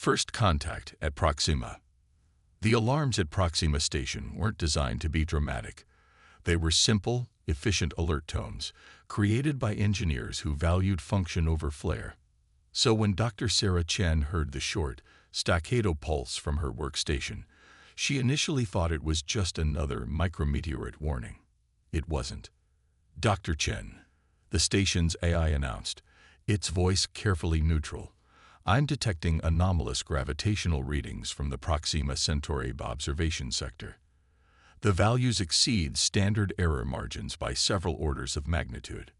First contact at Proxima. The alarms at Proxima Station weren't designed to be dramatic. They were simple, efficient alert tones, created by engineers who valued function over flair. So when Dr. Sarah Chen heard the short, staccato pulse from her workstation, she initially thought it was just another micrometeorite warning. It wasn't. Dr. Chen, the station's AI announced, its voice carefully neutral. I'm detecting anomalous gravitational readings from the Proxima Centauri observation sector. The values exceed standard error margins by several orders of magnitude.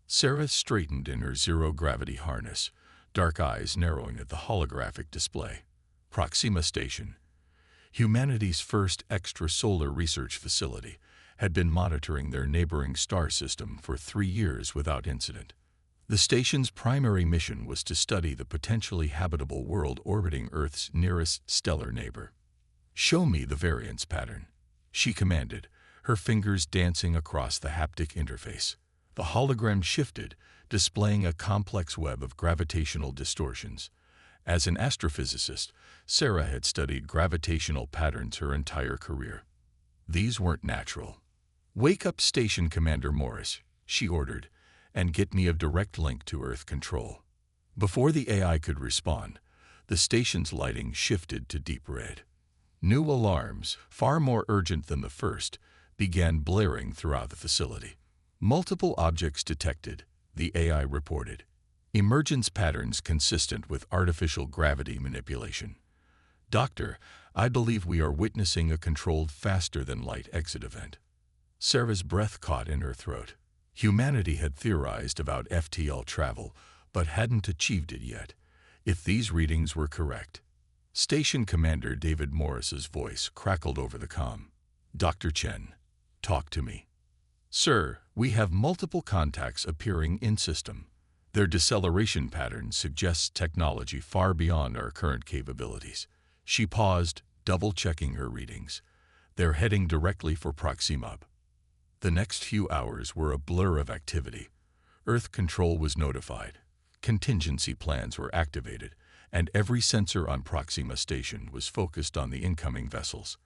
Sarah straightened in her zero-gravity harness, dark eyes narrowing at the holographic display. Proxima Station, humanity's first extrasolar research facility, had been monitoring their neighboring star system for 3 years without incident. The station's primary mission was to study the potentially habitable world orbiting Earth's nearest stellar neighbor. "Show me the variance pattern," she commanded, her fingers dancing across the haptic interface. The hologram shifted, displaying a complex web of gravitational distortions. As an astrophysicist, Sarah had studied gravitational patterns her entire career. These weren't natural. "Wake up Station Commander Morris," she ordered, "and get me a direct link to Earth control." Before the AI could respond, the station's lighting shifted to deep red. New alarms, far more urgent than the first, began blaring throughout the facility. "Multiple objects detected," the AI reported. "Emergence patterns consistent with artificial gravity manipulation. Doctor, I believe we are witnessing a controlled faster-than-light exit event." Sarah's breath caught in her throat. Humanity had theorized about FTL travel, but hadn't achieved it yet. If these readings were correct. Station Commander David Morris's voice crackled over the comm. "Dr. Chen, talk to me." "Sir, we have multiple contacts appearing in system. Their deceleration pattern suggests technology far beyond our current capabilities." She paused, double-checking her readings. "They're heading directly for Proxima." The next few hours were a blur of activity. Earth control was notified. Contingency plans were activated, and every sensor on Proxima Station was focused on the incoming vessels.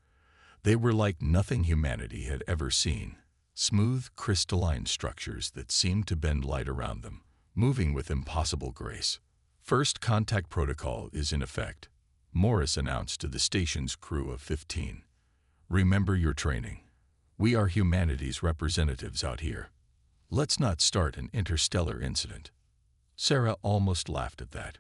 They were like nothing humanity had ever seen. Smooth, crystalline structures that seemed to bend light around them, moving with impossible grace. "First contact protocol is in effect," Morris announced to the station's crew of 15. "Remember your training. We are humanity's representatives out here. Let's not start an interstellar incident." Sarah almost laughed at that.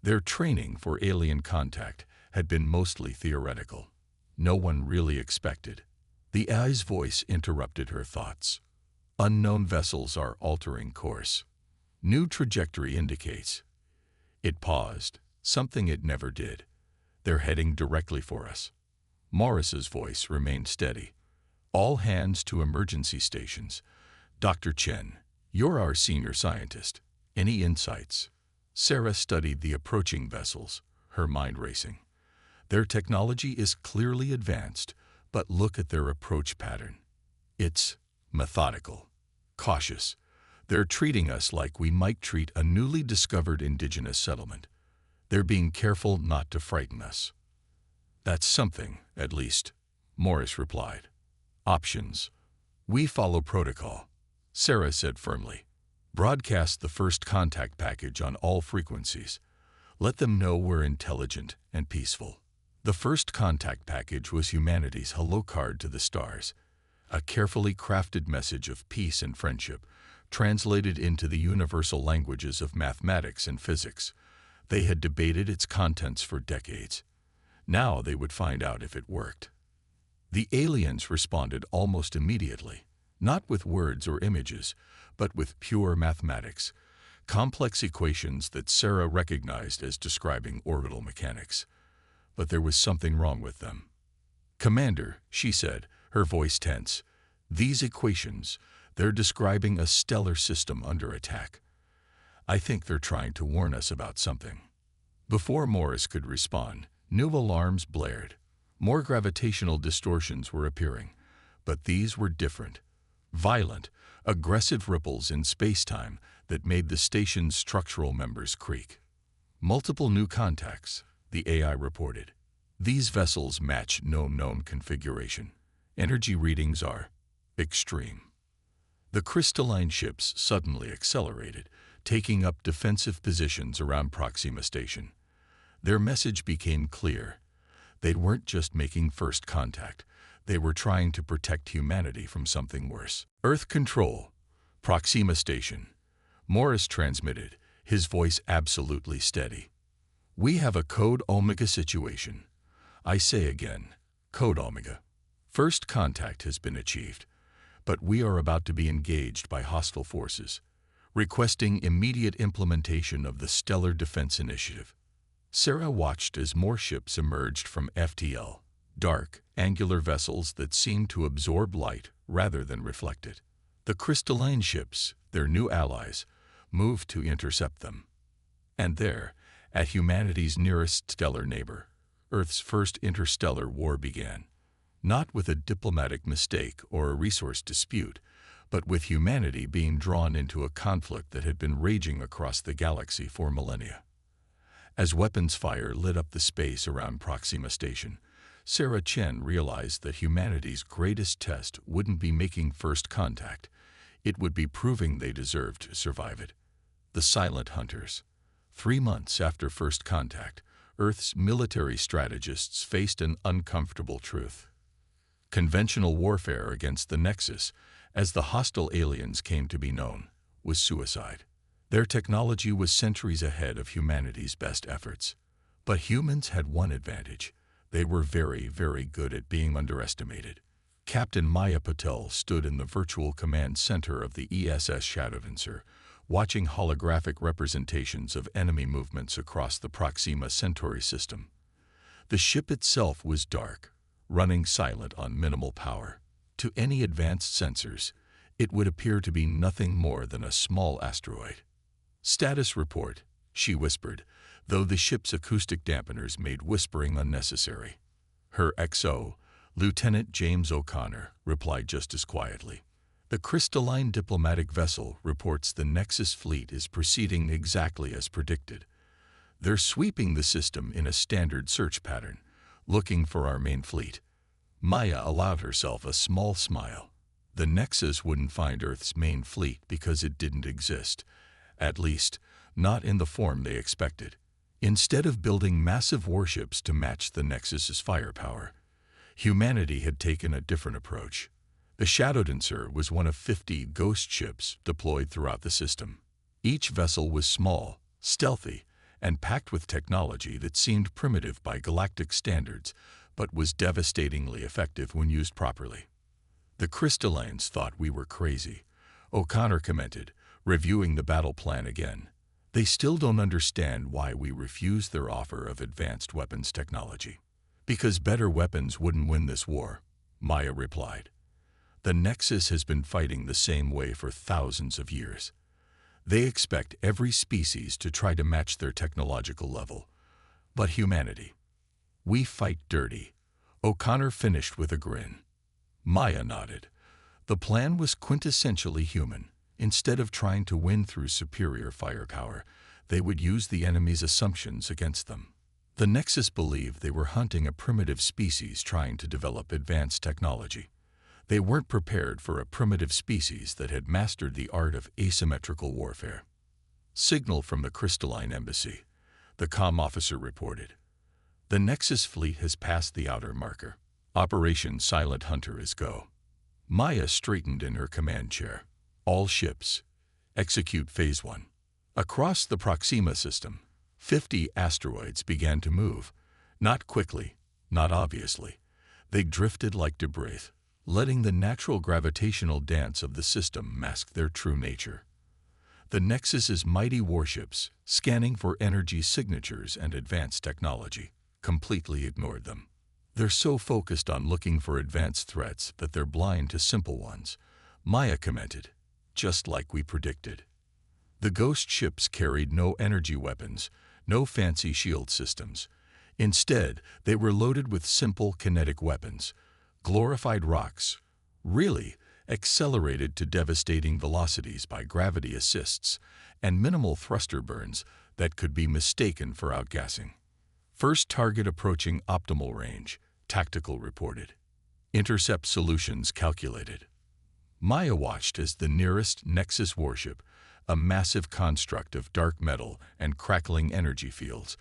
Their training for alien contact had been mostly theoretical. No one really expected. The AI's voice interrupted her thoughts. "Unknown vessels are altering course. New trajectory indicates." It paused, something it never did. "They're heading directly for us." Morris's voice remained steady. "All hands to emergency stations. Dr. Chen, you're our senior scientist. Any insights?" Sarah studied the approaching vessels, her mind racing. "Their technology is clearly advanced, but look at their approach pattern. It's methodical, cautious. They're treating us like we might treat a newly discovered indigenous settlement. They're being careful not to frighten us." "That's something, at least," Morris replied. "Options. We follow protocol," Sarah said firmly. "Broadcast the first contact package on all frequencies. Let them know we're intelligent and peaceful." The first contact package was humanity's hello card to the stars, a carefully crafted message of peace and friendship, translated into the universal languages of mathematics and physics. They had debated its contents for decades. Now they would find out if it worked. The aliens responded almost immediately, not with words or images, but with pure mathematics, complex equations that Sarah recognized as describing orbital mechanics. But there was something wrong with them. "Commander," she said, her voice tense, "these equations, they're describing a stellar system under attack. I think they're trying to warn us about something." Before Morris could respond, new alarms blared. More gravitational distortions were appearing, but these were different. Violent, aggressive ripples in space-time that made the station's structural members creak. Multiple new contacts. the AI reported. These vessels match no known configuration. Energy readings are extreme. The crystalline ships suddenly accelerated, taking up defensive positions around Proxima Station. Their message became clear. They weren't just making first contact. They were trying to protect humanity from something worse. Earth Control, Proxima Station. Morris transmitted, his voice absolutely steady. We have a Code Omega situation. I say again, Code Omega. First contact has been achieved, but we are about to be engaged by hostile forces, requesting immediate implementation of the Stellar Defense Initiative. Sarah watched as more ships emerged from FTL, dark, angular vessels that seemed to absorb light rather than reflect it. The crystalline ships, their new allies, moved to intercept them. And there, at humanity's nearest stellar neighbor, Earth's first interstellar war began. Not with a diplomatic mistake or a resource dispute, but with humanity being drawn into a conflict that had been raging across the galaxy for millennia. As weapons fire lit up the space around Proxima Station, Sarah Chen realized that humanity's greatest test wouldn't be making first contact. It would be proving they deserved to survive it. The Silent Hunters. 3 months after first contact, Earth's military strategists faced an uncomfortable truth. Conventional warfare against the Nexus, as the hostile aliens came to be known, was suicide. Their technology was centuries ahead of humanity's best efforts. But humans had one advantage. They were very, very good at being underestimated. Captain Maya Patel stood in the virtual command center of the ESS Shadowdancer, watching holographic representations of enemy movements across the Proxima Centauri system. The ship itself was dark, running silent on minimal power. To any advanced sensors, it would appear to be nothing more than a small asteroid. Status report, she whispered, though the ship's acoustic dampeners made whispering unnecessary. Her XO, Lieutenant James O'Connor, replied just as quietly. The crystalline diplomatic vessel reports the Nexus fleet is proceeding exactly as predicted. They're sweeping the system in a standard search pattern, looking for our main fleet. Maya allowed herself a small smile. The Nexus wouldn't find Earth's main fleet because it didn't exist. At least, not in the form they expected. Instead of building massive warships to match the Nexus's firepower, humanity had taken a different approach. The Shadowdancer was one of 50 ghost ships deployed throughout the system. Each vessel was small, stealthy, and packed with technology that seemed primitive by galactic standards, but was devastatingly effective when used properly. The crystallines thought we were crazy, O'Connor commented, reviewing the battle plan again. They still don't understand why we refused their offer of advanced weapons technology. Because better weapons wouldn't win this war, Maya replied. The Nexus has been fighting the same way for thousands of years. They expect every species to try to match their technological level. But humanity, we fight dirty. O'Connor finished with a grin. Maya nodded. The plan was quintessentially human. Instead of trying to win through superior firepower, they would use the enemy's assumptions against them. The Nexus believed they were hunting a primitive species trying to develop advanced technology. They weren't prepared for a primitive species that had mastered the art of asymmetrical warfare. Signal from the Crystalline Embassy, the comm officer reported. The Nexus fleet has passed the outer marker. Operation Silent Hunter is go. Maya straightened in her command chair. All ships, execute Phase 1. Across the Proxima system, 50 asteroids began to move. Not quickly, not obviously. They drifted like debris, letting the natural gravitational dance of the system mask their true nature. The Nexus's mighty warships, scanning for energy signatures and advanced technology, completely ignored them. They're so focused on looking for advanced threats that they're blind to simple ones, Maya commented. Just like we predicted. The ghost ships carried no energy weapons, no fancy shield systems. Instead, they were loaded with simple kinetic weapons, glorified rocks, really accelerated to devastating velocities by gravity assists, and minimal thruster burns that could be mistaken for outgassing. First target approaching optimal range, tactical reported. Intercept solutions calculated. Maya watched as the nearest Nexus warship, a massive construct of dark metal and crackling energy fields,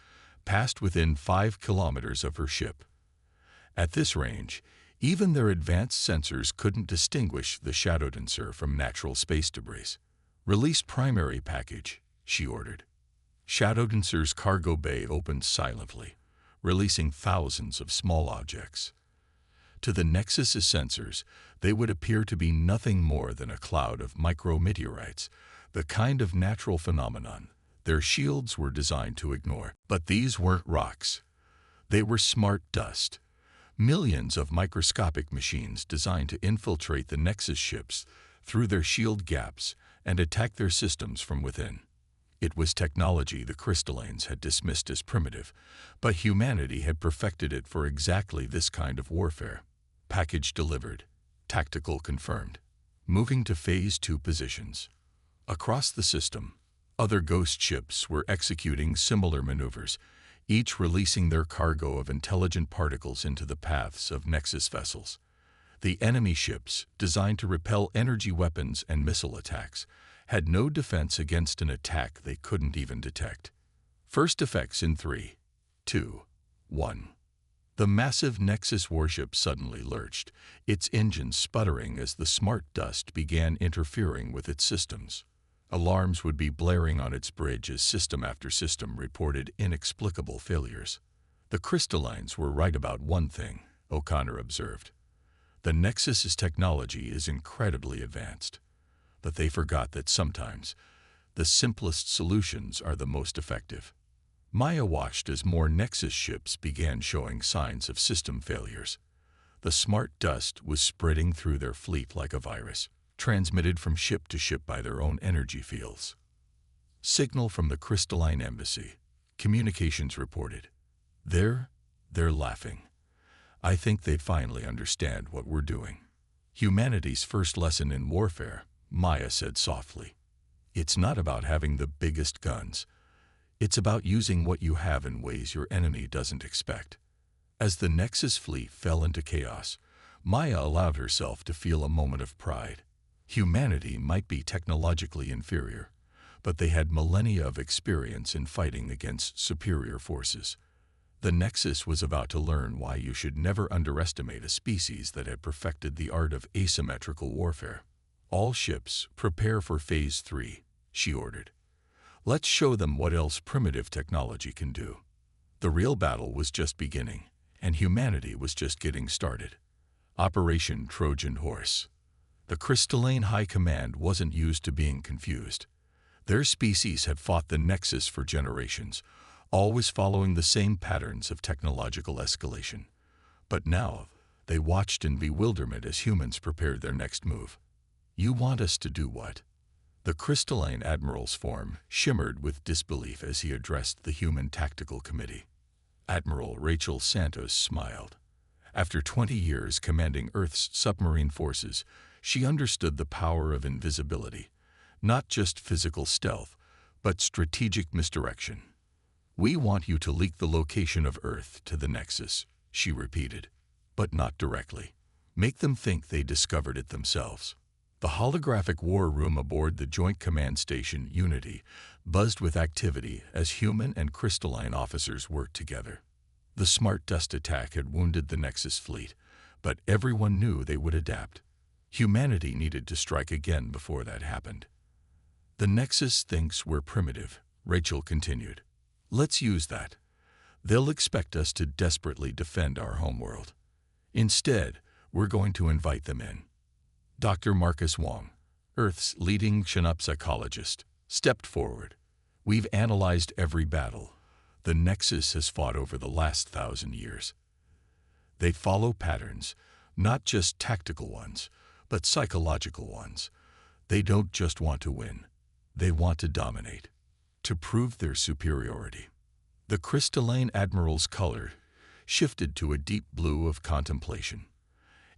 passed within 5 kilometers of her ship. At this range, even their advanced sensors couldn't distinguish the shadow dancer from natural space debris. "Release primary package," she ordered. Shadow dancer's cargo bay opened silently, releasing thousands of small objects. To the Nexus's sensors, they would appear to be nothing more than a cloud of micrometeorites, the kind of natural phenomenon their shields were designed to ignore. But these weren't rocks. They were smart dust. Millions of microscopic machines designed to infiltrate the Nexus ships through their shield gaps and attack their systems from within. It was technology the crystallines had dismissed as primitive, but humanity had perfected it for exactly this kind of warfare. Package delivered. Tactical confirmed. Moving to Phase 2 positions. Across the system, other ghost ships were executing similar maneuvers, each releasing their cargo of intelligent particles into the paths of Nexus vessels. The enemy ships, designed to repel energy weapons and missile attacks, had no defense against an attack they couldn't even detect. First effects in 3, 2, 1. The massive Nexus warship suddenly lurched, its engines sputtering as the smart dust began interfering with its systems. Alarms would be blaring on its bridge as system after system reported inexplicable failures. The crystallines were right about one thing, O'Connor observed. The Nexus's technology is incredibly advanced, but they forgot that sometimes the simplest solutions are the most effective. Maya watched as more Nexus ships began showing signs of system failures. The smart dust was spreading through their fleet like a virus, transmitted from ship to ship by their own energy fields. Signal from the crystalline embassy. Communications reported. They're laughing. I think they finally understand what we're doing. Humanity's first lesson in warfare, Maya said softly. It's not about having the biggest guns. It's about using what you have in ways your enemy doesn't expect. As the Nexus fleet fell into chaos, Maya allowed herself to feel a moment of pride. Humanity might be technologically inferior, but they had millennia of experience in fighting against superior forces. The Nexus was about to learn why you should never underestimate a species that had perfected the art of asymmetrical warfare. All ships, prepare for Phase 3, she ordered. Let's show them what else primitive technology can do. The real battle was just beginning, and humanity was just getting started. Operation Trojan Horse. The crystalline high command wasn't used to being confused. Their species had fought the Nexus for generations, always following the same patterns of technological escalation. But now, they watched in bewilderment as humans prepared their next move. You want us to do what? The crystalline admiral's form shimmered with disbelief as he addressed the human tactical committee. Admiral Rachel Santos smiled. After 20 years commanding Earth's submarine forces, she understood the power of invisibility, not just physical stealth, but strategic misdirection. We want you to leak the location of Earth to the Nexus, she repeated, but not directly. Make them think they discovered it themselves. The holographic war room aboard the Joint Command Station Unity buzzed with activity as human and crystalline officers worked together. The smart dust attack had wounded the Nexus fleet, but everyone knew they would adapt. Humanity needed to strike again before that happened. The Nexus thinks we're primitive, Rachel continued. Let's use that. They'll expect us to desperately defend our homeworld. Instead, we're going to invite them in. Dr. Marcus Wong, Earth's leading Chinook psychologist, stepped forward. We've analyzed every battle the Nexus has fought over the last 1,000 years. They follow patterns, not just tactical ones, but psychological ones. They don't just want to win. They want to dominate, to prove their superiority. The crystalline admiral's color shifted to a deep blue of contemplation.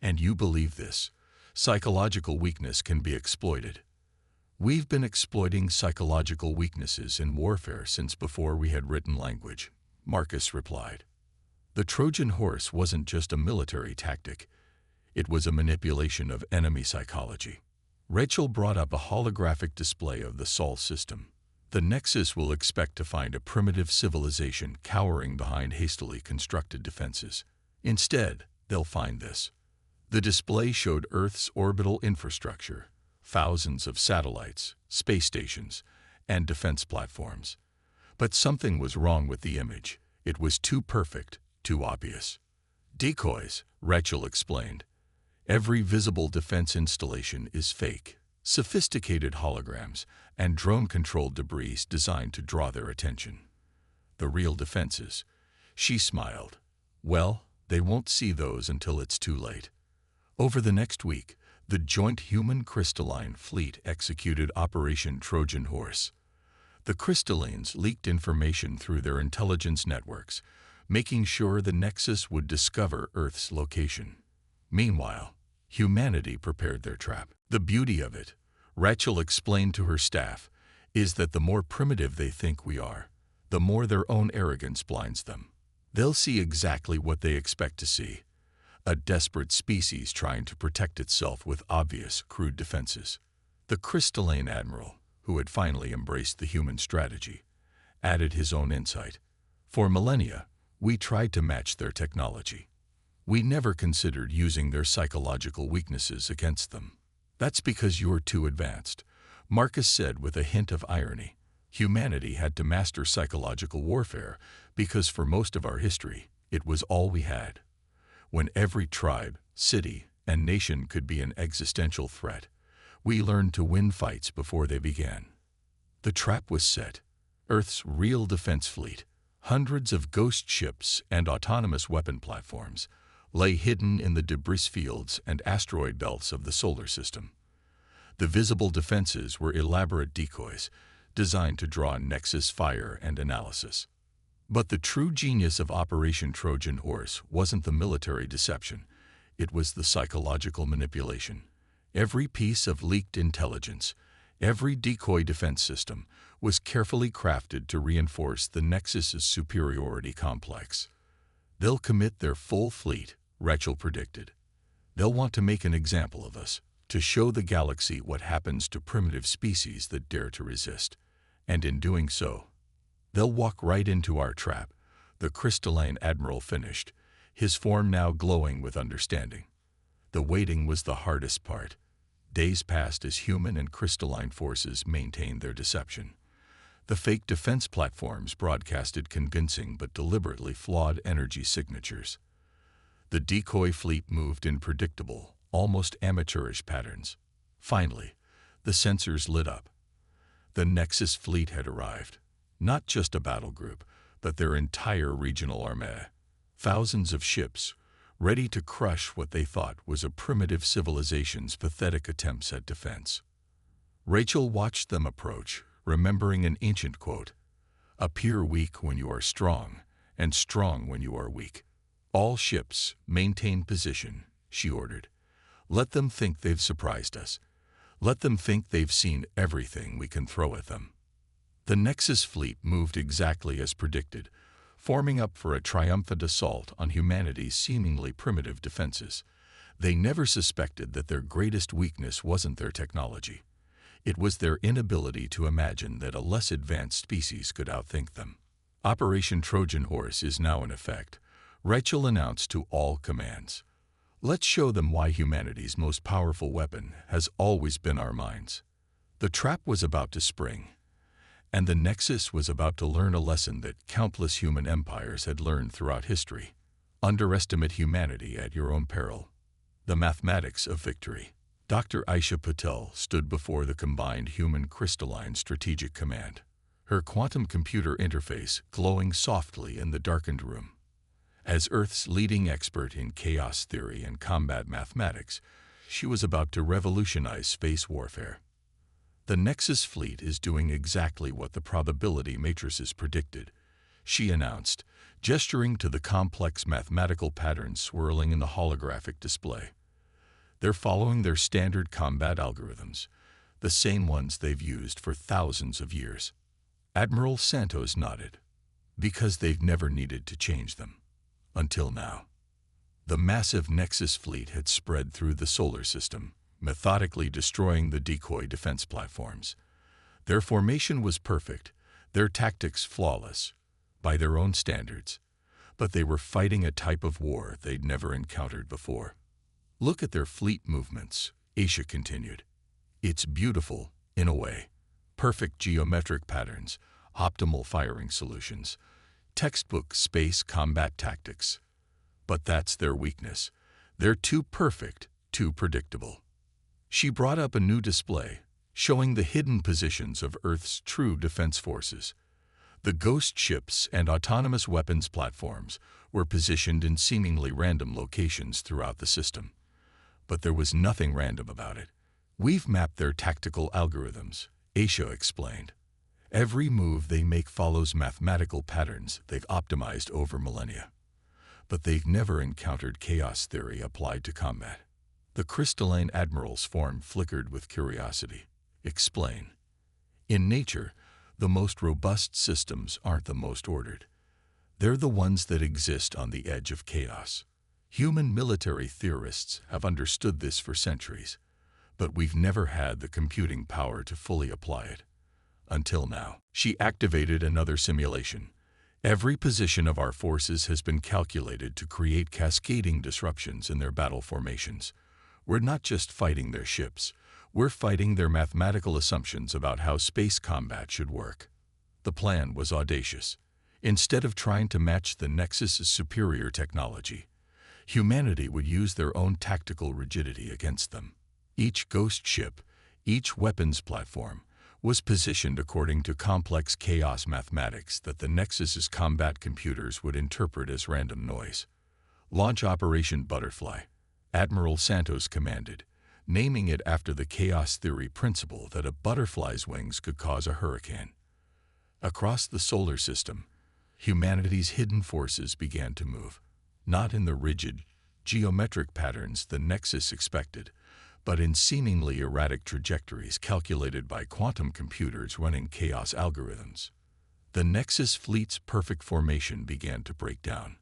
And you believe this? Psychological weakness can be exploited. We've been exploiting psychological weaknesses in warfare since before we had written language, Marcus replied. The Trojan horse wasn't just a military tactic, it was a manipulation of enemy psychology. Rachel brought up a holographic display of the Sol system. The Nexus will expect to find a primitive civilization cowering behind hastily constructed defenses. Instead, they'll find this. The display showed Earth's orbital infrastructure, thousands of satellites, space stations, and defense platforms. But something was wrong with the image. It was too perfect, too obvious. Decoys, Rachel explained. Every visible defense installation is fake. Sophisticated holograms and drone-controlled debris designed to draw their attention. The real defenses, she smiled. Well, they won't see those until it's too late. Over the next week, the joint human crystalline fleet executed Operation Trojan Horse. The crystallines leaked information through their intelligence networks, making sure the Nexus would discover Earth's location. Meanwhile, humanity prepared their trap. The beauty of it, Rachel explained to her staff, is that the more primitive they think we are, the more their own arrogance blinds them. They'll see exactly what they expect to see. A desperate species trying to protect itself with obvious, crude defenses. The crystalline admiral, who had finally embraced the human strategy, added his own insight. For millennia, we tried to match their technology. We never considered using their psychological weaknesses against them. That's because you're too advanced, Marcus said with a hint of irony. Humanity had to master psychological warfare because for most of our history, it was all we had. When every tribe, city, and nation could be an existential threat, we learned to win fights before they began. The trap was set. Earth's real defense fleet, hundreds of ghost ships and autonomous weapon platforms, lay hidden in the debris fields and asteroid belts of the solar system. The visible defenses were elaborate decoys designed to draw Nexus fire and analysis. But the true genius of Operation Trojan Horse wasn't the military deception, it was the psychological manipulation. Every piece of leaked intelligence, every decoy defense system, was carefully crafted to reinforce the Nexus's superiority complex. They'll commit their full fleet, Rachel predicted. They'll want to make an example of us, to show the galaxy what happens to primitive species that dare to resist. And in doing so, they'll walk right into our trap, the crystalline admiral finished, his form now glowing with understanding. The waiting was the hardest part. Days passed as human and crystalline forces maintained their deception. The fake defense platforms broadcasted convincing but deliberately flawed energy signatures. The decoy fleet moved in predictable, almost amateurish patterns. Finally, the sensors lit up. The Nexus fleet had arrived. Not just a battle group, but their entire regional armée. Thousands of ships, ready to crush what they thought was a primitive civilization's pathetic attempts at defense. Rachel watched them approach, remembering an ancient quote, "Appear weak when you are strong, and strong when you are weak." All ships, maintain position, she ordered. Let them think they've surprised us. Let them think they've seen everything we can throw at them. The Nexus fleet moved exactly as predicted, forming up for a triumphant assault on humanity's seemingly primitive defenses. They never suspected that their greatest weakness wasn't their technology. It was their inability to imagine that a less advanced species could outthink them. Operation Trojan Horse is now in effect, Rachel announced to all commands. Let's show them why humanity's most powerful weapon has always been our minds. The trap was about to spring, and the Nexus was about to learn a lesson that countless human empires had learned throughout history. Underestimate humanity at your own peril. The mathematics of victory. Dr. Aisha Patel stood before the combined human crystalline strategic command, her quantum computer interface glowing softly in the darkened room. As Earth's leading expert in chaos theory and combat mathematics, she was about to revolutionize space warfare. The Nexus fleet is doing exactly what the probability matrices predicted, she announced, gesturing to the complex mathematical patterns swirling in the holographic display. They're following their standard combat algorithms, the same ones they've used for thousands of years. Admiral Santos nodded. because they've never needed to change them. Until now. The massive Nexus fleet had spread through the solar system, methodically destroying the decoy defense platforms. Their formation was perfect, their tactics flawless, by their own standards, but they were fighting a type of war they'd never encountered before. Look at their fleet movements, Aisha continued. It's beautiful, in a way. Perfect geometric patterns, optimal firing solutions, textbook space combat tactics. But that's their weakness. They're too perfect, too predictable. She brought up a new display, showing the hidden positions of Earth's true defense forces. The ghost ships and autonomous weapons platforms were positioned in seemingly random locations throughout the system. But there was nothing random about it. We've mapped their tactical algorithms, Aisha explained. Every move they make follows mathematical patterns they've optimized over millennia. But they've never encountered chaos theory applied to combat. The crystalline admiral's form flickered with curiosity. Explain. In nature, the most robust systems aren't the most ordered. They're the ones that exist on the edge of chaos. Human military theorists have understood this for centuries, but we've never had the computing power to fully apply it. Until now. She activated another simulation. Every position of our forces has been calculated to create cascading disruptions in their battle formations. We're not just fighting their ships, we're fighting their mathematical assumptions about how space combat should work. The plan was audacious. Instead of trying to match the Nexus's superior technology, humanity would use their own tactical rigidity against them. Each ghost ship, each weapons platform, was positioned according to complex chaos mathematics that the Nexus's combat computers would interpret as random noise. Launch Operation Butterfly, Admiral Santos commanded, naming it after the chaos theory principle that a butterfly's wings could cause a hurricane. Across the solar system, humanity's hidden forces began to move, not in the rigid, geometric patterns the Nexus expected, but in seemingly erratic trajectories calculated by quantum computers running chaos algorithms. The Nexus fleet's perfect formation began to break down.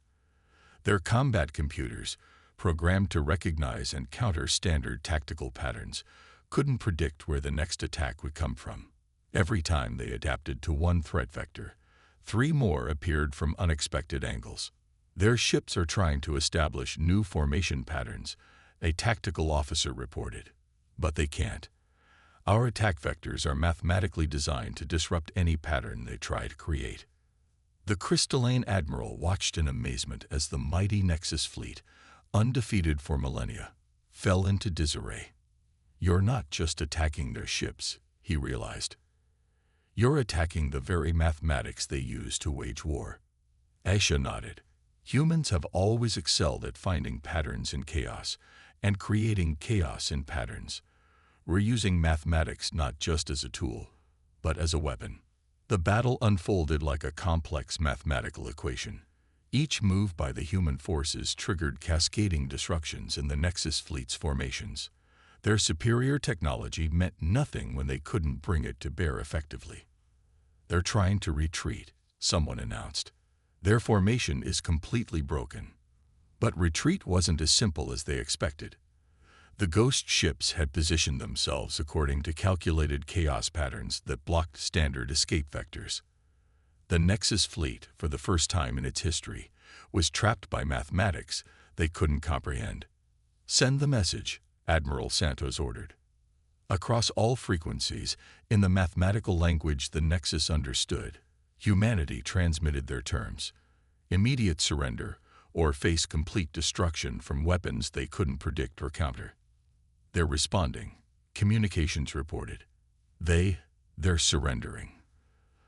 Their combat computers, programmed to recognize and counter standard tactical patterns, couldn't predict where the next attack would come from. Every time they adapted to one threat vector, 3 more appeared from unexpected angles. Their ships are trying to establish new formation patterns, a tactical officer reported. But they can't. Our attack vectors are mathematically designed to disrupt any pattern they try to create. The crystalline admiral watched in amazement as the mighty Nexus fleet, undefeated for millennia, fell into disarray. You're not just attacking their ships, he realized. You're attacking the very mathematics they use to wage war. Aisha nodded. Humans have always excelled at finding patterns in chaos and creating chaos in patterns. We're using mathematics not just as a tool, but as a weapon. The battle unfolded like a complex mathematical equation. Each move by the human forces triggered cascading disruptions in the Nexus fleet's formations. Their superior technology meant nothing when they couldn't bring it to bear effectively. They're trying to retreat, someone announced. Their formation is completely broken. But retreat wasn't as simple as they expected. The ghost ships had positioned themselves according to calculated chaos patterns that blocked standard escape vectors. The Nexus fleet, for the first time in its history, was trapped by mathematics they couldn't comprehend. Send the message, Admiral Santos ordered. Across all frequencies, in the mathematical language the Nexus understood, humanity transmitted their terms: immediate surrender, or face complete destruction from weapons they couldn't predict or counter. They're responding, communications reported. They're surrendering.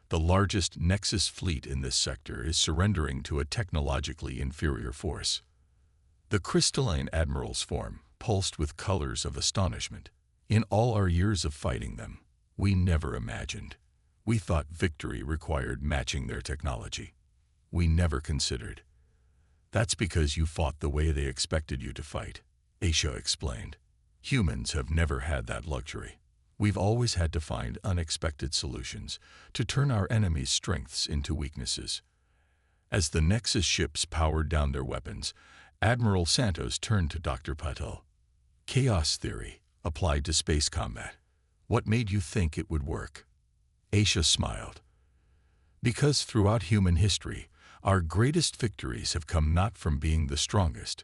The largest Nexus fleet in this sector is surrendering to a technologically inferior force. The crystalline admiral's form pulsed with colors of astonishment. In all our years of fighting them, we never imagined. We thought victory required matching their technology. We never considered. That's because you fought the way they expected you to fight, Aisha explained. Humans have never had that luxury. We've always had to find unexpected solutions to turn our enemies' strengths into weaknesses. As the Nexus ships powered down their weapons, Admiral Santos turned to Dr. Patel. Chaos theory, applied to space combat. What made you think it would work? Aisha smiled. Because throughout human history, our greatest victories have come not from being the strongest,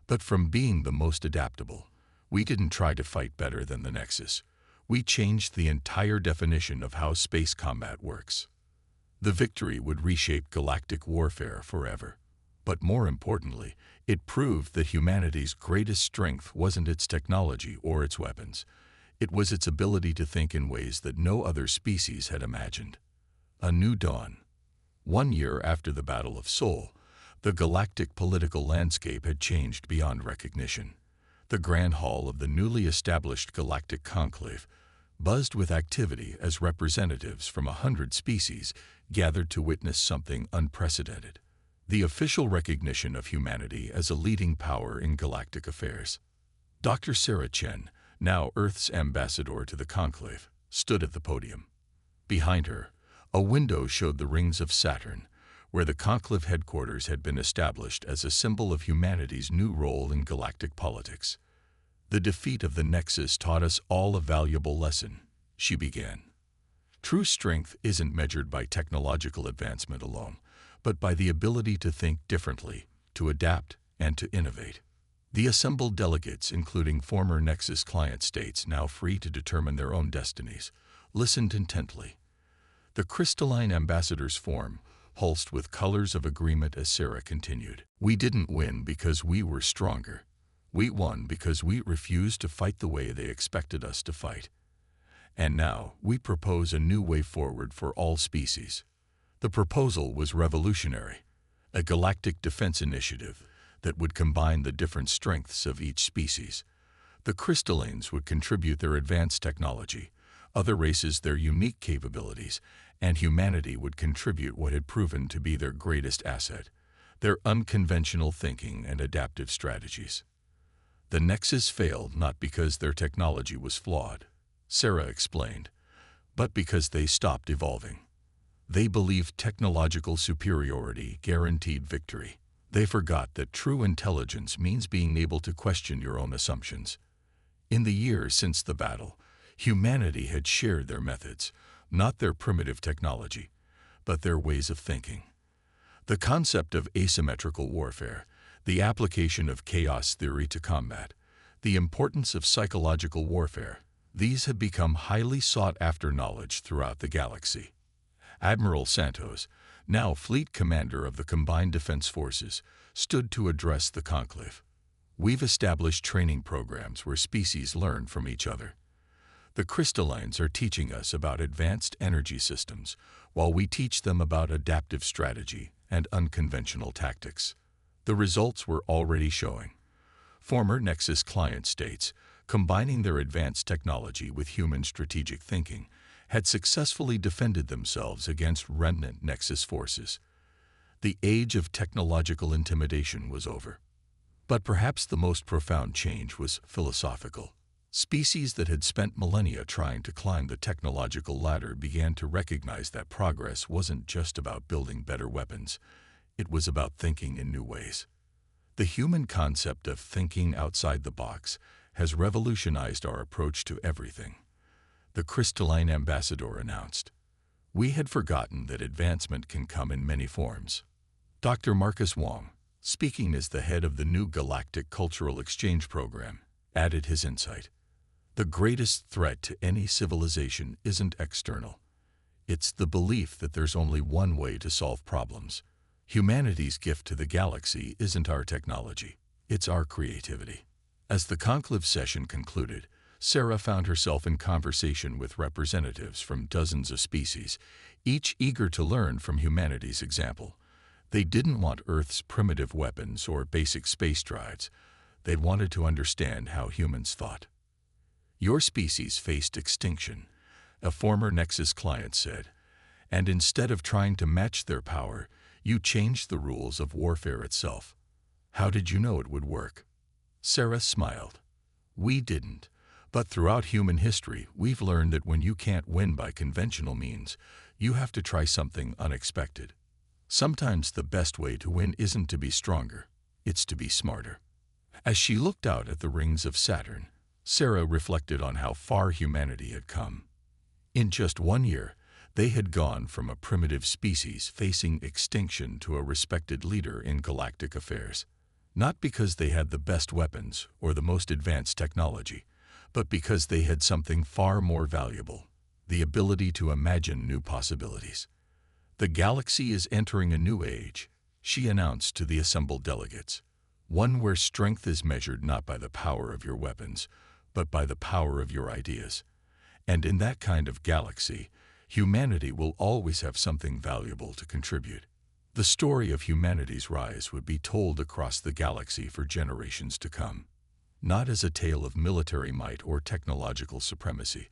but from being the most adaptable. We didn't try to fight better than the Nexus. We changed the entire definition of how space combat works. The victory would reshape galactic warfare forever. But more importantly, it proved that humanity's greatest strength wasn't its technology or its weapons. It was its ability to think in ways that no other species had imagined. A new dawn. 1 year after the Battle of Seoul, the galactic political landscape had changed beyond recognition. The Grand Hall of the newly established Galactic Conclave buzzed with activity as representatives from 100 species gathered to witness something unprecedented: the official recognition of humanity as a leading power in galactic affairs. Dr. Sarah Chen, now Earth's ambassador to the Conclave, stood at the podium. Behind her, a window showed the rings of Saturn, where the Conclave headquarters had been established as a symbol of humanity's new role in galactic politics. The defeat of the Nexus taught us all a valuable lesson, she began. True strength isn't measured by technological advancement alone, but by the ability to think differently, to adapt, and to innovate. The assembled delegates, including former Nexus client states now free to determine their own destinies, listened intently. The crystalline ambassadors' form pulsed with colors of agreement as Sarah continued. We didn't win because we were stronger. We won because we refused to fight the way they expected us to fight. And now we propose a new way forward for all species. The proposal was revolutionary, a galactic defense initiative that would combine the different strengths of each species. The crystallines would contribute their advanced technology, other races their unique capabilities, and humanity would contribute what had proven to be their greatest asset: their unconventional thinking and adaptive strategies. The Nexus failed not because their technology was flawed, Sarah explained, but because they stopped evolving. They believed technological superiority guaranteed victory. They forgot that true intelligence means being able to question your own assumptions. In the years since the battle, humanity had shared their methods, not their primitive technology, but their ways of thinking. The concept of asymmetrical warfare, the application of chaos theory to combat, the importance of psychological warfare, these have become highly sought-after knowledge throughout the galaxy. Admiral Santos, now Fleet Commander of the Combined Defense Forces, stood to address the conclave. We've established training programs where species learn from each other. The crystallines are teaching us about advanced energy systems, while we teach them about adaptive strategy and unconventional tactics. The results were already showing. Former Nexus client states, combining their advanced technology with human strategic thinking, had successfully defended themselves against remnant Nexus forces. The age of technological intimidation was over. But perhaps the most profound change was philosophical. Species that had spent millennia trying to climb the technological ladder began to recognize that progress wasn't just about building better weapons. It was about thinking in new ways. The human concept of thinking outside the box has revolutionized our approach to everything, the crystalline ambassador announced. We had forgotten that advancement can come in many forms. Dr. Marcus Wong, speaking as the head of the new Galactic Cultural Exchange Program, added his insight. The greatest threat to any civilization isn't external. It's the belief that there's only one way to solve problems. Humanity's gift to the galaxy isn't our technology, it's our creativity. As the conclave session concluded, Sarah found herself in conversation with representatives from dozens of species, each eager to learn from humanity's example. They didn't want Earth's primitive weapons or basic space drives. They wanted to understand how humans thought. Your species faced extinction, a former Nexus client said, and instead of trying to match their power, you changed the rules of warfare itself. How did you know it would work? Sarah smiled. We didn't. But throughout human history, we've learned that when you can't win by conventional means, you have to try something unexpected. Sometimes the best way to win isn't to be stronger, it's to be smarter. As she looked out at the rings of Saturn, Sarah reflected on how far humanity had come. In just 1 year, they had gone from a primitive species facing extinction to a respected leader in galactic affairs. Not because they had the best weapons or the most advanced technology, but because they had something far more valuable: the ability to imagine new possibilities. "The galaxy is entering a new age," she announced to the assembled delegates. "One where strength is measured not by the power of your weapons, but by the power of your ideas. And in that kind of galaxy, humanity will always have something valuable to contribute." The story of humanity's rise would be told across the galaxy for generations to come. Not as a tale of military might or technological supremacy,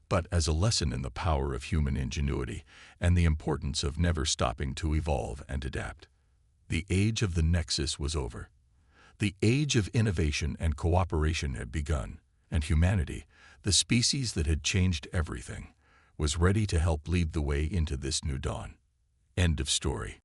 but as a lesson in the power of human ingenuity and the importance of never stopping to evolve and adapt. The age of the Nexus was over. The age of innovation and cooperation had begun, and humanity, the species that had changed everything, was ready to help lead the way into this new dawn. End of story.